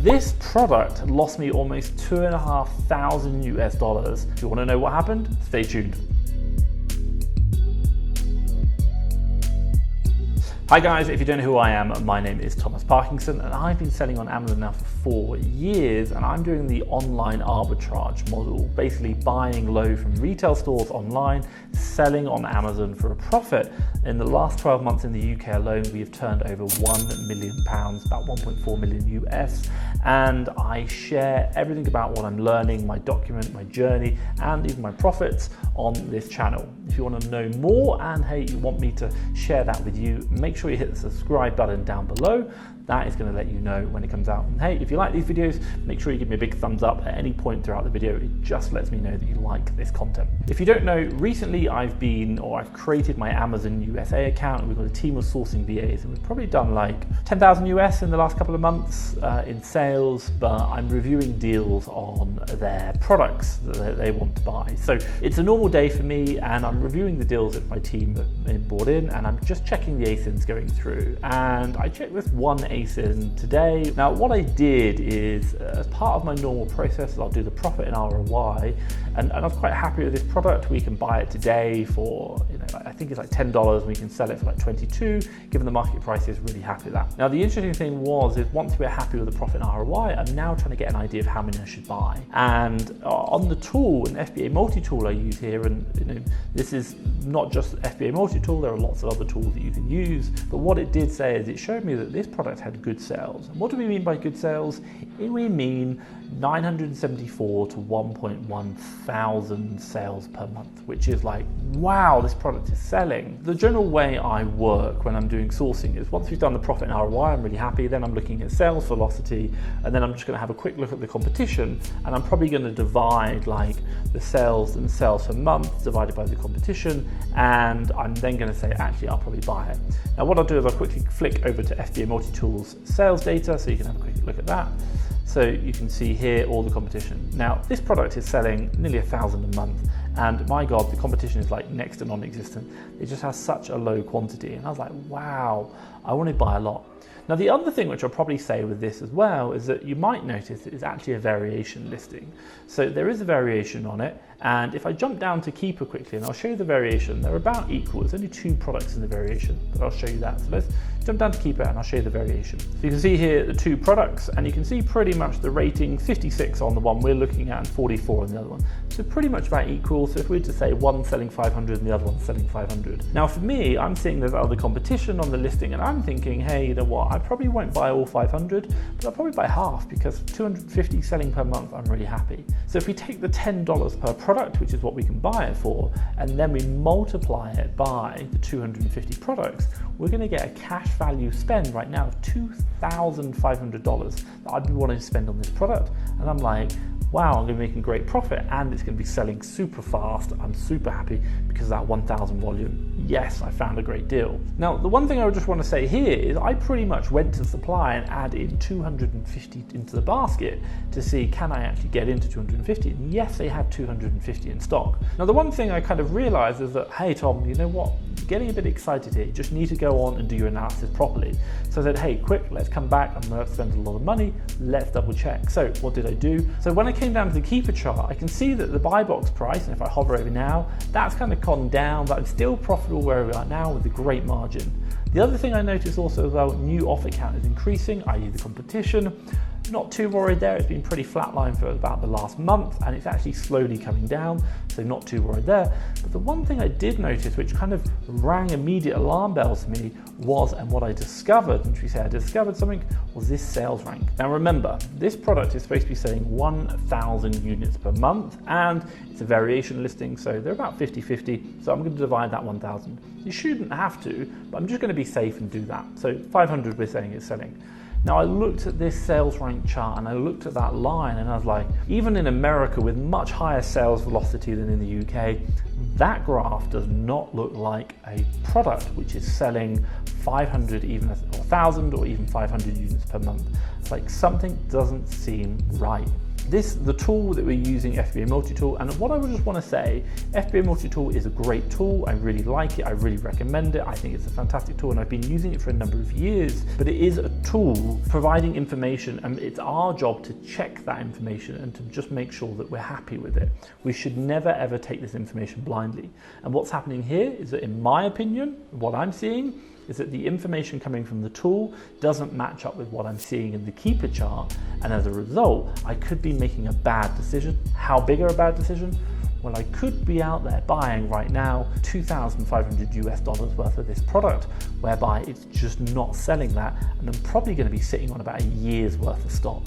this product lost me almost $2,500 US. If you want to know what happened, stay tuned. Hi guys, if you don't know who I am, my name is Thomas Parkinson and I've been selling on Amazon now for 4 years, and I'm doing the online arbitrage model, basically buying low from retail stores online, selling on Amazon for a profit. In the last 12 months in the UK alone, we have turned over £1 million, about 1.4 million US, and I share everything about what I'm learning, my document, my journey, and even my profits on this channel. If you want to know more and hey, you want me to share that with you, make sure you hit the subscribe button down below. That is going to let you know when it comes out. And hey, if you like these videos, make sure you give me a big thumbs up at any point throughout the video. It just lets me know that you like this content. If you don't know, recently I've created my Amazon USA account, and we've got a team of sourcing VAs, and we've probably done like 10,000 US in the last couple of months in sales, but I'm reviewing deals on their products that they want to buy. So it's a normal day for me, and I'm reviewing the deals that my team have brought in, and I'm just checking the ASINs going through. And I checked this one ASIN today. Now what I did is, as part of my normal process, I'll do the profit and ROI, and I was quite happy with this product. We can buy it today for, I think it's like $10, and we can sell it for like 22, given the market price is really happy with that. Now the interesting thing is once we're happy with the profit and ROI, I'm now trying to get an idea of how many I should buy. And on the tool, an FBA multi-tool I use here, and this is not just FBA multi-tool, there are lots of other tools that you can use, but what it did say is it showed me that this product had good sales. And what do we mean by good sales? We mean 974 to 1.1 thousand sales per month, which is like, wow, this product is selling. The general way I work when I'm doing sourcing is once we've done the profit and ROI, I'm really happy, then I'm looking at sales velocity, and then I'm just going to have a quick look at the competition, and I'm probably going to divide like the sales and sales per month divided by the competition, and I'm then going to say, actually, I'll probably buy it. Now what I'll do is I'll quickly flick over to FBA Multi-Tool's sales data so you can have a quick look at that. So you can see here all the competition. Now this product is selling nearly 1,000 a month, and my God, the competition is like next to non-existent. It just has such a low quantity, and I was like, wow, I want to buy a lot. Now the other thing which I'll probably say with this as well is that you might notice it is actually a variation listing. So there is a variation on it, and if I jump down to Keeper quickly, and I'll show you the variation, they're about equal. There's only 2 products in the variation, but I'll show you that. So let's jump down to Keeper and I'll show you the variation. So you can see here the 2 products, and you can see pretty much the rating 56 on the one we're looking at and 44 on the other one. So pretty much about equal. So if we were to say one selling 500 and the other one selling 500. Now for me, I'm seeing there's other competition on the listing, and I'm thinking, hey, you know what, I probably won't buy all 500, but I'll probably buy half, because 250 selling per month, I'm really happy. So if we take the $10 per product, which is what we can buy it for, and then we multiply it by the 250 products, we're going to get a cash value spend right now of $2,500 that I'd be wanting to spend on this product. And I'm like, wow, I'm going to be making great profit, and it's going to be selling super fast. I'm super happy because of that 1,000 volume. Yes, I found a great deal. Now, the one thing I would just want to say here is I pretty much went to supply and added 250 into the basket to see, can I actually get into 250? And yes, they had 250 in stock. Now, the one thing I kind of realized is that, hey, Tom, you know what? You're getting a bit excited here. You just need to go on and do your analysis properly. So I said, hey, quick, let's come back. I'm going to spend a lot of money. Let's double check. So what did I do? So when I came down to the Keeper chart, I can see that the buy box price, and if I hover over now, that's kind of gone down, but I'm still profitable where we are now with a great margin. The other thing I noticed also as well, new offer count is increasing, i.e. the competition. Not too worried there, it's been pretty flatline for about the last month, and it's actually slowly coming down, so not too worried there. But the one thing I did notice, which kind of rang immediate alarm bells to me, was, and what I discovered, and we say I discovered something, was this sales rank. Now remember, this product is supposed to be selling 1,000 units per month, and it's a variation listing, so they're about 50-50, so I'm going to divide that 1,000. You shouldn't have to, but I'm just going to be safe and do that. So 500 we're saying is selling. Now I looked at this sales rank chart and I looked at that line, and I was like, even in America with much higher sales velocity than in the UK, that graph does not look like a product which is selling 500, even 1,000 or even 500 units per month. It's like something doesn't seem right. the tool that we're using, FBA Multi-Tool, and what I would just want to say, FBA Multi-Tool is a great tool. I really like it. I really recommend it. I think it's a fantastic tool, and I've been using it for a number of years, but it is a tool providing information, and it's our job to check that information and to just make sure that we're happy with it. We should never ever take this information blindly. And what's happening here is that, in my opinion, what I'm seeing is that the information coming from the tool doesn't match up with what I'm seeing in the keeper chart, and as a result, I could be making a bad decision. How big are a bad decision? Well, I could be out there buying right now $2,500 worth of this product, whereby it's just not selling that, and I'm probably going to be sitting on about a year's worth of stock.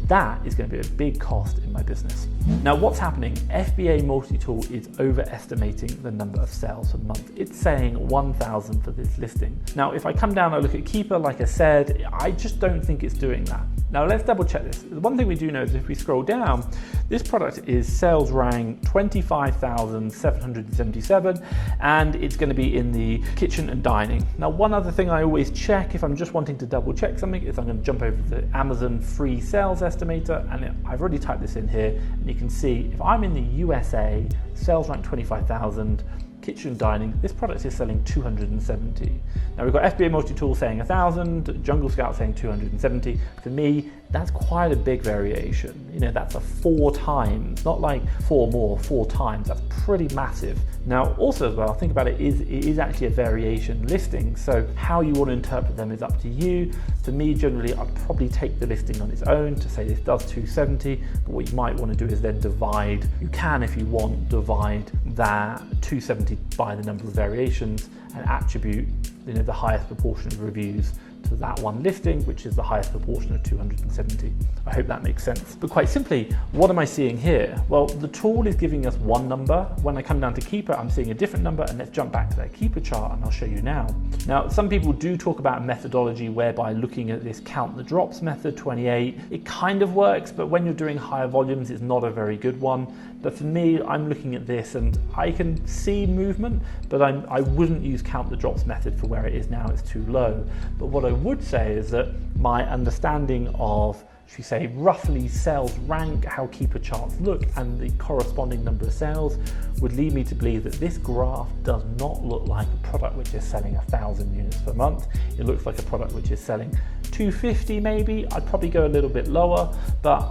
That is going to be a big cost in my business. Now, what's happening? FBA Multi-Tool is overestimating the number of sales per month. It's saying 1,000 for this listing. Now, if I come down and look at Keeper, like I said, I just don't think it's doing that. Now, let's double check this. The one thing we do know is if we scroll down, this product is sales rank 25,777, and it's going to be in the kitchen and dining. Now, one other thing I always check if I'm just wanting to double check something is I'm going to jump over to the Amazon free sales estimator, and I've already typed this in here, and you can see if I'm in the USA, sales rank 25,000, kitchen dining, this product is selling 270. Now we've got FBA Multi-Tool saying 1,000, Jungle Scout saying 270. For me, that's quite a big variation. You know, that's a 4 times, not like 4 more, 4 times. That's pretty massive. Now, also as well, think about it is actually a variation listing. So how you want to interpret them is up to you. For me, generally, I'd probably take the listing on its own to say this does 270, but what you might want to do is then divide, you can if you want, divide that 270 by the number of variations and attribute, you know, the highest proportion of reviews to that one listing, which is the highest proportion of 270. I hope that makes sense. But quite simply, what am I seeing here? Well, the tool is giving us one number. When I come down to Keeper, I'm seeing a different number, and let's jump back to that Keeper chart and I'll show you now. Now, some people do talk about a methodology whereby looking at this count the drops method, 28, it kind of works, but when you're doing higher volumes, it's not a very good one. But for me, I'm looking at this and I can see movement, but I wouldn't use count the drops method for where it is now. It's too low. But what I would say is that my understanding of, should we say, roughly sales rank, how Keeper charts look, and the corresponding number of sales would lead me to believe that this graph does not look like a product which is selling 1,000 units per month. It looks like a product which is selling 250 maybe. I'd probably go a little bit lower, but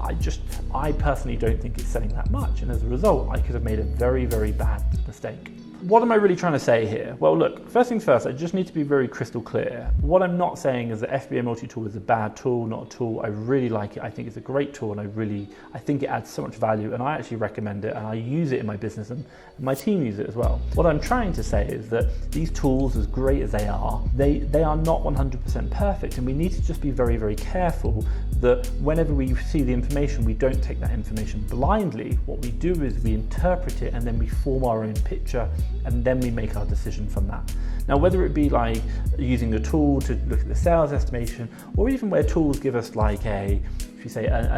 I personally don't think it's selling that much. And as a result, I could have made a very, very bad mistake. What am I really trying to say here? Well, look, first things first, I just need to be very crystal clear. What I'm not saying is that FBA Multi-Tool is a bad tool, not a tool. I really like it. I think it's a great tool, and I think it adds so much value, and I actually recommend it, and I use it in my business, and my team use it as well. What I'm trying to say is that these tools, as great as they are not 100% perfect, and we need to just be very, very careful that whenever we see the information, we don't take that information blindly. What we do is we interpret it, and then we form our own picture, and then we make our decision from that. Now, whether it be like using the tool to look at the sales estimation, or even where tools give us like a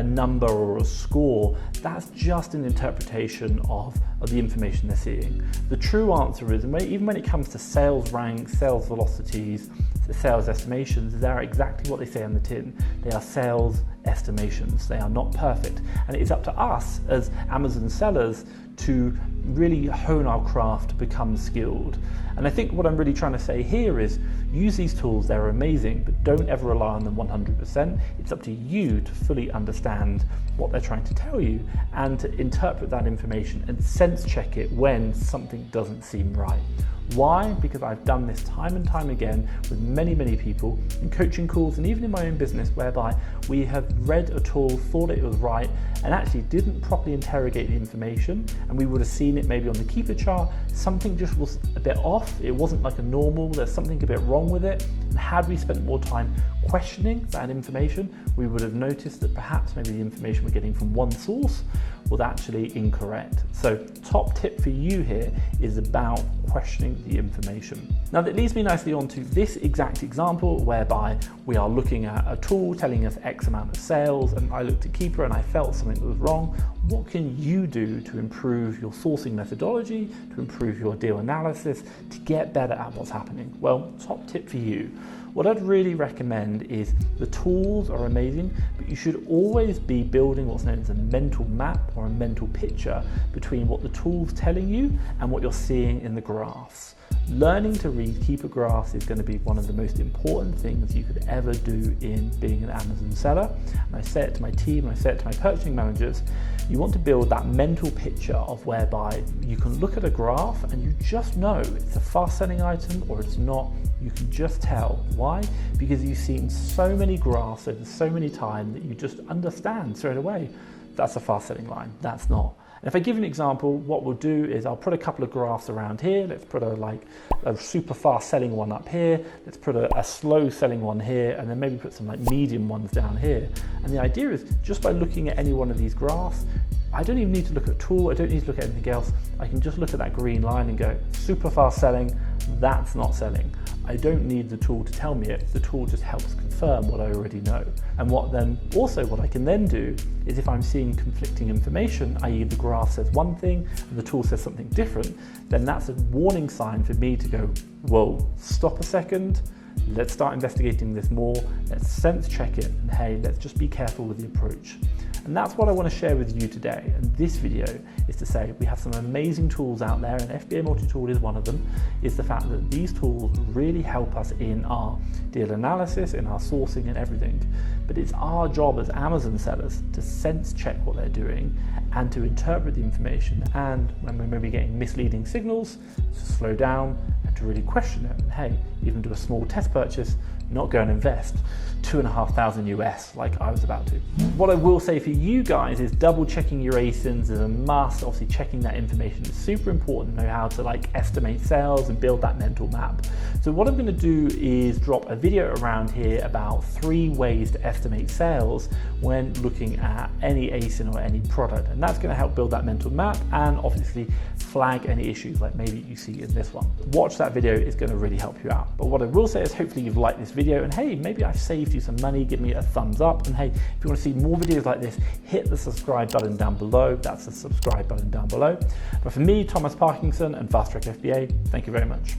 number or a score, that's just an interpretation of the information they're seeing. The true answer is, even when it comes to sales ranks, sales velocities, sales estimations, they are exactly what they say on the tin. They are sales estimations. They are not perfect. And it is up to us as Amazon sellers to really hone our craft to become skilled. And I think what I'm really trying to say here is use these tools, they're amazing, but don't ever rely on them 100%. It's up to you to fully understand what they're trying to tell you and to interpret that information and sense check it when something doesn't seem right. Why? Because I've done this time and time again with many, many people in coaching calls and even in my own business, whereby we have read a tool, thought it was right, and actually didn't properly interrogate the information, and we would have seen it maybe on the Keeper chart. Something just was a bit off. It wasn't like a normal, there's something a bit wrong with it. And had we spent more time questioning that information, we would have noticed that perhaps maybe the information we're getting from one source was actually incorrect. So top tip for you here is about questioning the information. Now that leads me nicely on to this exact example whereby we are looking at a tool telling us X amount of sales, and I looked at Keeper and I felt something was wrong. What can you do to improve your sourcing methodology, to improve your deal analysis, to get better at what's happening? Well, top tip for you. What I'd really recommend is the tools are amazing, but you should always be building what's known as a mental map or a mental picture between what the tool's telling you and what you're seeing in the graphs. Learning to read keeper graphs is going to be one of the most important things you could ever do in being an Amazon seller. And I say it to my team, and I say it to my purchasing managers, you want to build that mental picture of whereby you can look at a graph and you just know it's a fast selling item or it's not. You can just tell. Why? Because you've seen so many graphs over so many times that you just understand straight away that's a fast selling line, that's not. And if I give you an example, what we'll do is I'll put a couple of graphs around here. Let's put a super fast selling one up here. Let's put a slow selling one here, and then maybe put some like medium ones down here. And the idea is just by looking at any one of these graphs, I don't even need to look at a tool. I don't need to look at anything else. I can just look at that green line and go, super fast selling, that's not selling. I don't need the tool to tell me it. The tool just helps confirm what I already know. And what I can then do is if I'm seeing conflicting information, i.e. the graph says one thing and the tool says something different, then that's a warning sign for me to go, whoa, stop a second. Let's start investigating this more. Let's sense check it. And hey, let's just be careful with the approach. And that's what I want to share with you today. And this video is to say we have some amazing tools out there, and FBA Multi-Tool is one of them, is the fact that these tools really help us in our deal analysis, in our sourcing and everything. But it's our job as Amazon sellers to sense check what they're doing and to interpret the information, and when we're maybe getting misleading signals, to slow down and to really question it. And hey, even do a small test purchase, not go and invest $2,500 US like I was about to. What I will say for you guys is double checking your ASINs is a must. Obviously checking that information is super important to know how to estimate sales and build that mental map. So what I'm going to do is drop a video around here about 3 ways to estimate sales when looking at any ASIN or any product, and that's going to help build that mental map and obviously flag any issues like maybe you see in this one. Watch that video, it's going to really help you out. But what I will say is hopefully you've liked this video, and hey, maybe I've saved you some money. Give me a thumbs up, and hey, if you want to see more videos like this, hit the subscribe button down below. That's the subscribe button down below. But for me, Thomas Parkinson and FastTrackFBA, thank you very much.